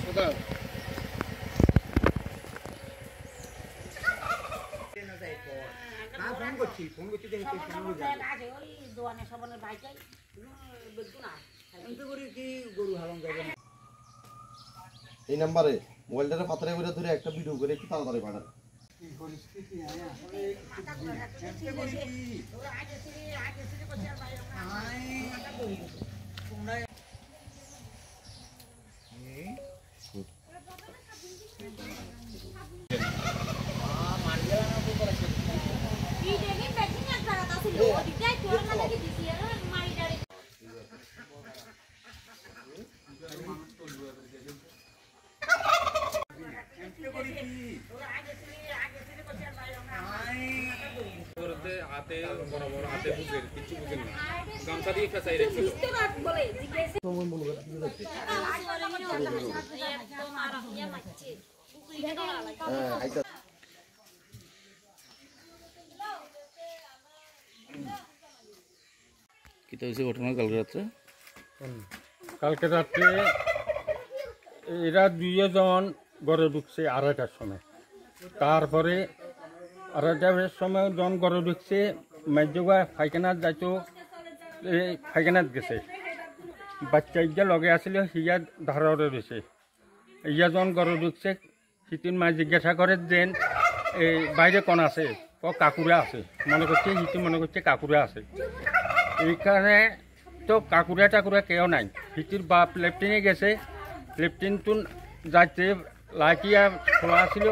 এই নাম্বারে মোবাইলটা পাথরে করে ধরে একটা ভিডিও করে একটু তাড়াতাড়ি পাঠান। হাতে বরাবর হাতে বুঝের কিছু বুঝেন না গামছা দিয়ে ফেসাই রেখেছিল কি হয়েছে ঘটনা কালকে রাত্রে? কালকে রাত্রে এরা দুইজন ঘরে ঢুকছে 2:30টার সময়। তারপরে 2:30টার সময় যখন ঘরে ঢুকছে মেজবা ফাইখানাত যাইতো, ফাইখানাত গেছে। বাচ্চা ইয়া লগে আসলে হিয়া ধারে রয়েছে। ইয়া যখন ঘরে ঢুকছে সিটিন মা জিজ্ঞাসা করে দেন এই বাইরে কোন আছে, কাকুরা আছে। মনে করছে হিটি মনে করছে কাকুরা আছে। এইখানে তো কাকুরা টাকুরা কেউ নাই। হিটির বাপ লেফটেনে গেছে, লেফটেন তো যাইতে লাইটিয়া খোলা ছিল,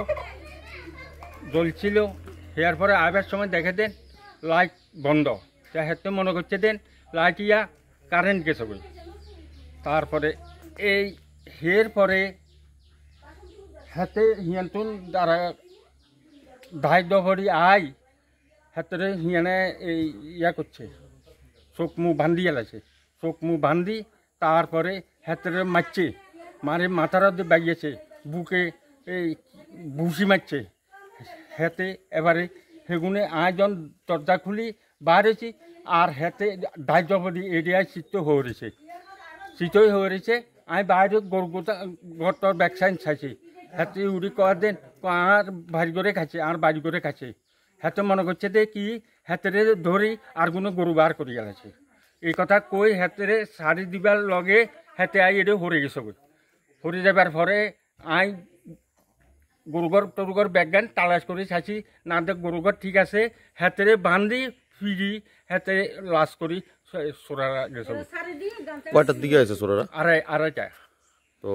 জ্বলছিল। এর পরে আবার সময় দেখে দেন লাইট বন্ধ। হেতে মনে করছে দেন লাইটিয়া কারেন্ট গেছে বই। তারপরে এই হের পরে হাতে হিয়ানতুন দ্বারা ধাইদ্য ভরি আই হাতে হিয়ানে এই ইয়া করছে, চোখ মুখ বান্ধি এলাছে। চোখ মুখ বান্ধি তারপরে হাতের মারছে, মারে মাথার বাগিয়েছে, বুকে এই ভুসি মারছে হেতে। এবারে সেগুনে আজন দরজা খুলি বাড়েছি আর হেতে ধার্য ভরি এরিয়ায় চিত্ত হয়ে রয়েছে, চিতই হয়ে রয়েছে। আমি বাইরে গরুটার ব্যাকসাইন চাইছি, হাতে উড়ি কর দেন আর বাড়ি করে খাচ্ছে, আর বাড়ি করে খাচ্ছে। হাতে মনে করছে দে কি হাতেরে ধরি আর কোনো গরু বার করি গেছে। এই কথা কই হাতেরে শাড়ি দিবার লগে হাতে আই এটা হরে গেছে। হরে যাবার পরে আই গরুঘর ব্যাগান তালাশ করে চাইছি, না দেখ গরুঘর ঠিক আছে। হাতেরে বান্ধি ফিরি হাতে লাশ করি সোরারা গেছে। কয়টার দিকে আছে সোরারা? 2:30টা। তো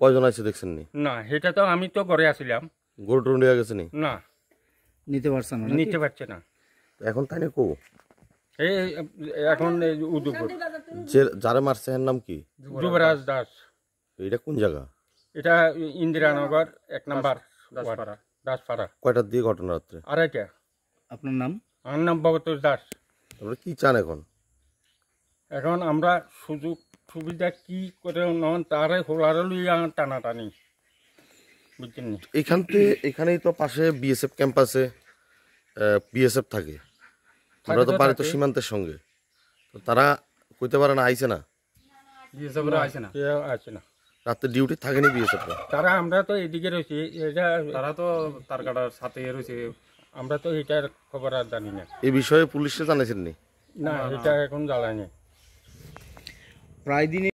কয়জন আছে দেখছেন নি? না সেটা তো আমি তো ঘরে আসছিলাম। গরু টরু নিয়ে গেছে নি? না নিতে পারছে না, নিতে পারছে না। এখন তাই না কো এই এখন উদয়পুর। যে যারা মারছে এর নাম কি? যুবরাজ দাস। এটা কোন জায়গা? এটা ইন্দিরানগর 1 নম্বর দাসপাড়া। কয়টার দিকে ঘটনা রাত্রে? 2:30টা। আপনার নাম? আমার নাম ভবতোষ দাস। তোমরা কি চান এখন? এখন আমরা সুযোগ সুবিধা কি করে নন তারে হোলারে লইয়া টানাটানি, বুঝছেন? এখানেই তো পাশে বিএসএফ ক্যাম্প আছে, বিএসএফ থাকে। তোমরা তো পারে তো সীমান্তের সঙ্গে, তো তারা কইতে পারে না আইছে না? বিএসএফরা আসে না, কেউ আছে না। রাতে ডিউটি থাকেনি বিএসএফ? তারা আমরা তো এদিকে রয়েছি, এটা তারা তো তার কাটার সাথে রয়েছে। আমরা তো এটার খবর আর জানি না। এই বিষয়ে পুলিশে জানাইছেন নি? না এটা এখন জ্বালানি। প্রায় দিনে